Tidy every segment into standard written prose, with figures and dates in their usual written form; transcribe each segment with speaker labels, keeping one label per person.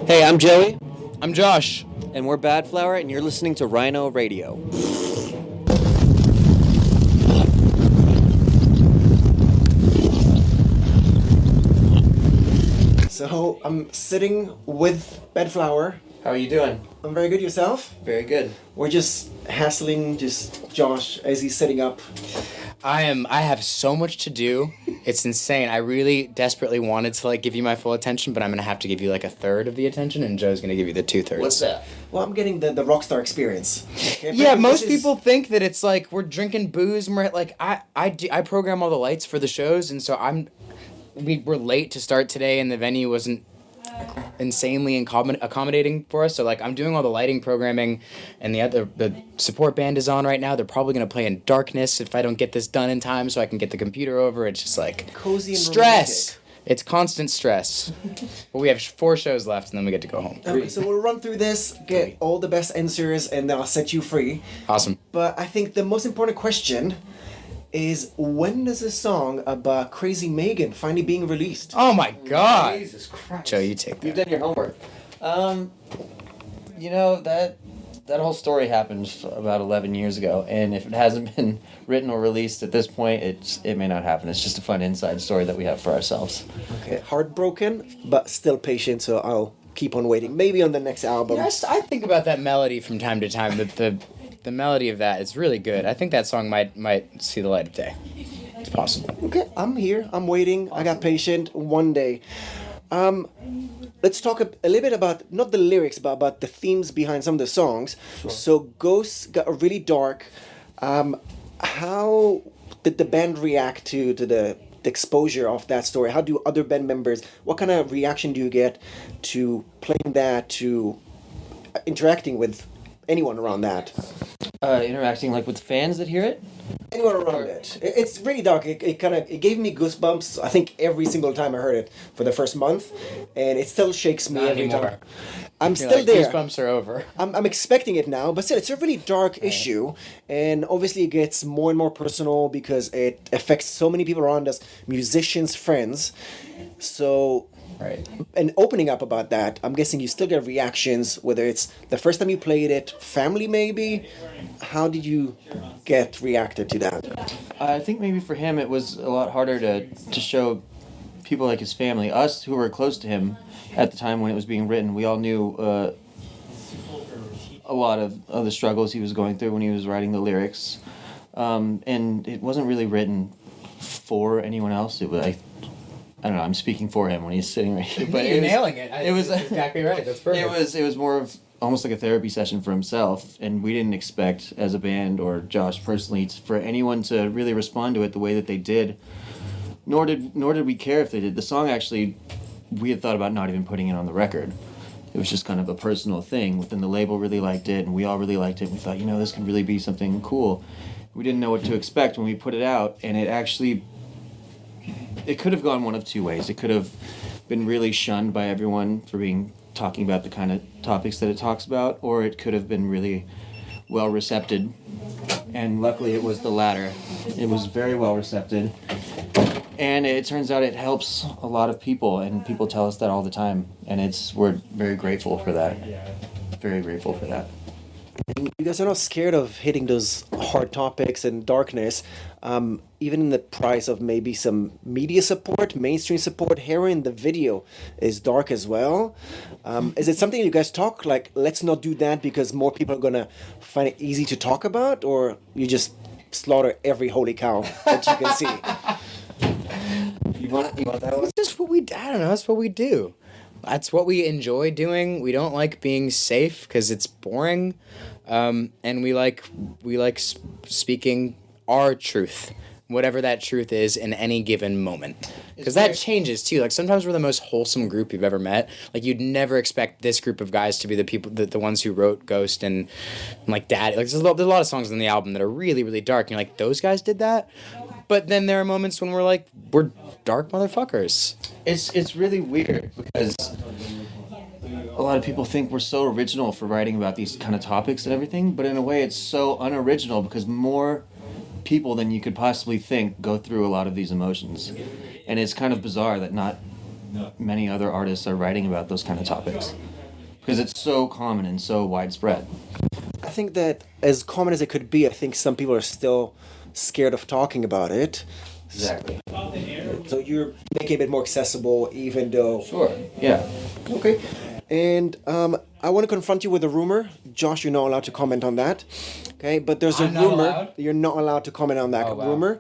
Speaker 1: Hey, I'm Joey.
Speaker 2: I'm Josh.
Speaker 1: And we're Badflower, and you're listening to Rhino Radio.
Speaker 3: So, I'm sitting with Badflower.
Speaker 1: How are you doing?
Speaker 3: I'm very good, yourself?
Speaker 1: Very good.
Speaker 3: We're just hassling Josh as he's setting up.
Speaker 2: I have so much to do. It's insane. I really desperately wanted to give you my full attention, but I'm gonna have to give you a third of the attention, and Joe's gonna give you the 2/3.
Speaker 1: What's that?
Speaker 3: Well, I'm getting the rockstar experience. Okay,
Speaker 2: Yeah, most people think that it's we're drinking booze and we're I program all the lights for the shows, and so we're late to start today, and the venue wasn't insanely accommodating for us, so I'm doing all the lighting programming, and the support band is on right now. They're probably gonna play in darkness if I don't get this done in time so I can get the computer over. It's just
Speaker 3: cozy and
Speaker 2: stress.
Speaker 3: romantic.
Speaker 2: It's constant stress. But we have 4 shows left, and then we get to go home.
Speaker 3: Okay, so we'll run through this, get all the best answers, and then I'll set you free.
Speaker 2: Awesome.
Speaker 3: But I think the most important question is, when does a song about Crazy Megan finally being released?
Speaker 2: Oh my God.
Speaker 1: Jesus Christ.
Speaker 2: Joe, you take that.
Speaker 1: You've done your homework. That whole story happened about 11 years ago, and if it hasn't been written or released at this point, it may not happen. It's just a fun inside story that we have for ourselves.
Speaker 3: Okay, heartbroken, but still patient, so I'll keep on waiting. Maybe on the next album.
Speaker 2: Yes, I think about that melody from time to time. The melody of that is really good. I think that song might see the light of day. It's possible.
Speaker 3: Okay, I'm here. I'm waiting. I got patient. One day. Let's talk a little bit about, not the lyrics, but about the themes behind some of the songs. Sure. So Ghosts got really dark. How did the band react to the exposure of that story? How do other band members, what kind of reaction do you get to playing that, to interacting with anyone around that?
Speaker 1: Interacting with fans that hear it?
Speaker 3: Anyone around it. It's really dark. It gave me goosebumps, I think, every single time I heard it for the first month, and it still shakes me every time. I'm still there.
Speaker 2: Goosebumps are over.
Speaker 3: I'm expecting it now, but still, it's a really dark issue, and obviously it gets more and more personal because it affects so many people around us, musicians, friends. So,
Speaker 2: right.
Speaker 3: And opening up about that, I'm guessing you still get reactions, whether it's the first time you played it, family maybe. How did you get reacted to that?
Speaker 1: I think maybe for him it was a lot harder to show people like his family. Us who were close to him at the time when it was being written, we all knew a lot of the struggles he was going through when he was writing the lyrics. And it wasn't really written for anyone else. It was, I don't know, I'm speaking for him when he's sitting right here. But
Speaker 2: You're nailing it.
Speaker 1: It was
Speaker 2: exactly right. That's perfect.
Speaker 1: It was more of almost like a therapy session for himself, and we didn't expect as a band or Josh personally for anyone to really respond to it the way that they did. Nor did we care if they did. The song actually, we had thought about not even putting it on the record. It was just kind of a personal thing. Within the label really liked it, and we all really liked it. We thought, this could really be something cool. We didn't know what to expect when we put it out, and it could have gone one of two ways. It could have been really shunned by everyone for talking about the kind of topics that it talks about, or it could have been really well recepted. And luckily it was the latter. It was very well recepted. And it turns out it helps a lot of people, and people tell us that all the time. And we're very grateful for that. Very grateful for that.
Speaker 3: And you guys are not scared of hitting those hard topics and darkness, even in the price of maybe some media support, mainstream support. Hearing the video is dark as well. Is it something you guys talk, let's not do that because more people are going to find it easy to talk about, or you just slaughter every holy cow that you can see?
Speaker 1: You want that one?
Speaker 2: It's just what I don't know, that's what we do. That's what we enjoy doing. We don't like being safe because it's boring, and we like speaking our truth, whatever that truth is in any given moment. Because that changes too. Sometimes we're the most wholesome group you've ever met. You'd never expect this group of guys to be the people, the ones who wrote Ghost and Daddy. There's a lot of songs on the album that are really, really dark. And you're those guys did that? But then there are moments when we're dark motherfuckers.
Speaker 1: It's really weird because a lot of people think we're so original for writing about these kind of topics and everything, but in a way it's so unoriginal because more people than you could possibly think go through a lot of these emotions. And it's kind of bizarre that not many other artists are writing about those kind of topics. Because it's so common and so widespread.
Speaker 3: I think that as common as it could be, I think some people are still scared of talking about it.
Speaker 1: Exactly.
Speaker 3: So you're making it a bit more accessible, even though...
Speaker 1: Sure, yeah.
Speaker 3: Okay. And I want to confront you with a rumor. Josh, you're not allowed to comment on that. Okay, but there's a
Speaker 2: I'm not
Speaker 3: rumor.
Speaker 2: allowed?
Speaker 3: You're not allowed to comment on that
Speaker 2: Oh, wow.
Speaker 3: rumor.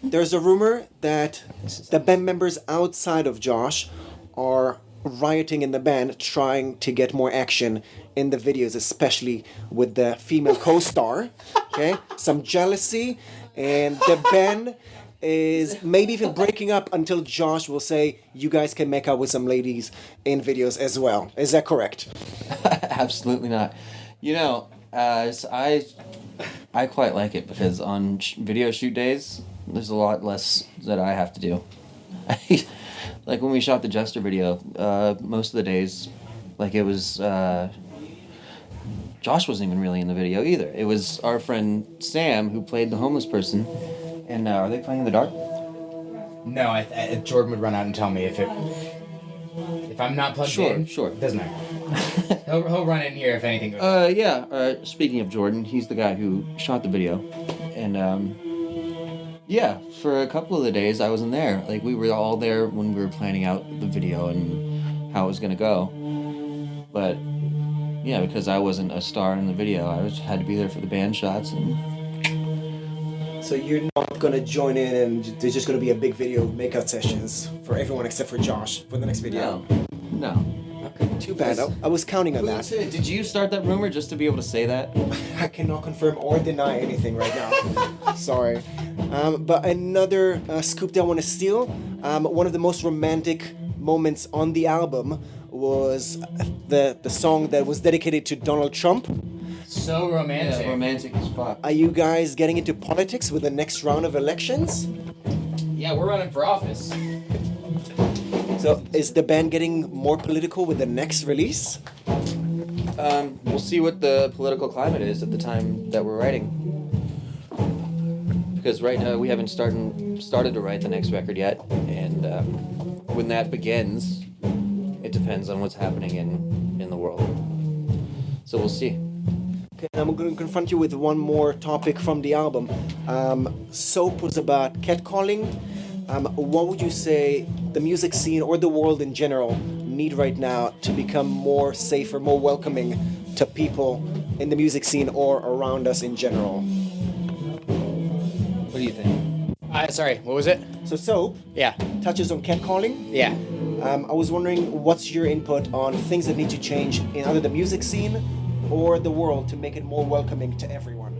Speaker 3: There's a rumor that the band members outside of Josh are rioting in the band, trying to get more action in the videos, especially with the female co-star. Okay, some jealousy, and the band is maybe even breaking up until Josh will say, you guys can make out with some ladies in videos as well. Is that correct?
Speaker 1: Absolutely not. You know, I quite like it because on video shoot days, there's a lot less that I have to do. Like when we shot the Jester video, most of the days, like it was, Josh wasn't even really in the video either. It was our friend Sam who played the homeless person. And are they playing in the dark?
Speaker 2: No, Jordan would run out and tell me if I'm not plugged in.
Speaker 1: Sure.
Speaker 2: Doesn't matter. he'll run in here if anything goes.
Speaker 1: Speaking of Jordan, he's the guy who shot the video, and yeah, for a couple of the days I wasn't there. Like we were all there when we were planning out the video and how it was gonna go. But yeah, because I wasn't a star in the video, I had to be there for the band shots and.
Speaker 3: So you're not gonna join in, and there's just gonna be a big video makeout sessions for everyone except for Josh for the next video.
Speaker 1: No.
Speaker 3: Okay, too bad. I was counting on that.
Speaker 1: Did you start that rumor just to be able to say that?
Speaker 3: I cannot confirm or deny anything right now. Sorry. But another scoop that I want to steal. One of the most romantic moments on the album was the song that was dedicated to Donald Trump.
Speaker 2: So romantic.
Speaker 1: Yeah, romantic as fuck.
Speaker 3: Are you guys getting into politics with the next round of elections?
Speaker 2: Yeah, we're running for office.
Speaker 3: So is the band getting more political with the next release?
Speaker 1: We'll see what the political climate is at the time that we're writing. Because right now we haven't started to write the next record yet, and when that begins, it depends on what's happening in the world. So we'll see.
Speaker 3: Okay, I'm going to confront you with one more topic from the album. Soap was about catcalling. What would you say the music scene or the world in general need right now to become more safer, more welcoming to people in the music scene or around us in general?
Speaker 1: What do you think?
Speaker 2: Sorry, what was it?
Speaker 3: So Soap
Speaker 2: Yeah.
Speaker 3: touches on catcalling.
Speaker 2: Yeah.
Speaker 3: I was wondering what's your input on things that need to change in either the music scene or the world to make it more welcoming to everyone?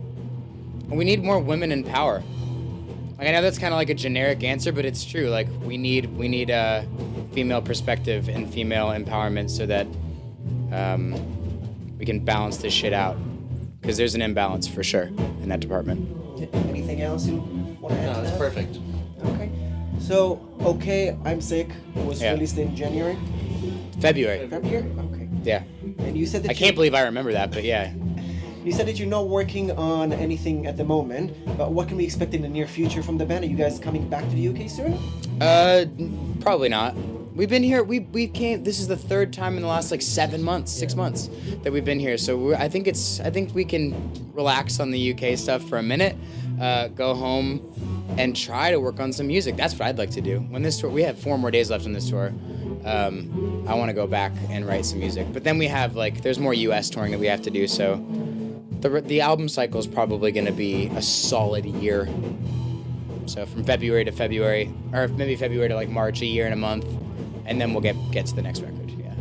Speaker 2: We need more women in power. Like I know that's kind of like a generic answer, but it's true. Like we need a female perspective and female empowerment so that we can balance this shit out. Because there's an imbalance for sure in that department.
Speaker 3: Anything else you want to add?
Speaker 1: No,
Speaker 3: to
Speaker 1: that's
Speaker 3: that?
Speaker 1: perfect.
Speaker 3: Okay. So, Okay, I'm Sick was released in January?
Speaker 2: February.
Speaker 3: February? Okay.
Speaker 2: Yeah.
Speaker 3: And you said that
Speaker 2: I can't believe I remember that, but yeah.
Speaker 3: You said that you're not working on anything at the moment, but what can we expect in the near future from the band? Are you guys coming back to the UK soon?
Speaker 2: Probably not. We've been here. We came. This is the third time in the last like 7 months, 6 months that we've been here. So I think we can relax on the UK stuff for a minute, go home, and try to work on some music. That's what I'd like to do. When this tour, we have 4 more days left on this tour. I want to go back and write some music. But then we have there's more US touring that we have to do. So the album cycle is probably going to be a solid year. So from February to February, or maybe February to like March, a year and a month, and then we'll get to the next record. Yeah.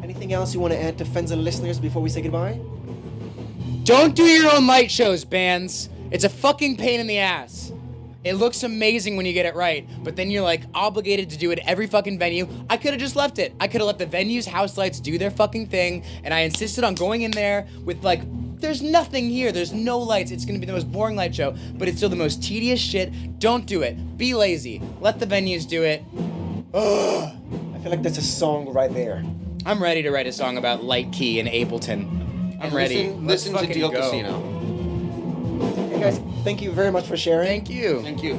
Speaker 3: Anything else you want to add to fans and listeners before we say goodbye?
Speaker 2: Don't do your own light shows, bands. It's a fucking pain in the ass. It looks amazing when you get it right, but then you're like obligated to do it at every fucking venue. I could have just left it. I could have let the venue's house lights do their fucking thing, and I insisted on going in there with there's nothing here. There's no lights. It's gonna be the most boring light show, but it's still the most tedious shit. Don't do it. Be lazy. Let the venues do it. Ugh.
Speaker 3: I feel like that's a song right there.
Speaker 2: I'm ready to write a song about Light Key and Ableton. I'm ready.
Speaker 1: Listen to
Speaker 2: fucking
Speaker 1: Deal
Speaker 2: go.
Speaker 1: Casino.
Speaker 3: Hey guys, thank you very much for sharing.
Speaker 2: Thank you.
Speaker 1: Thank you.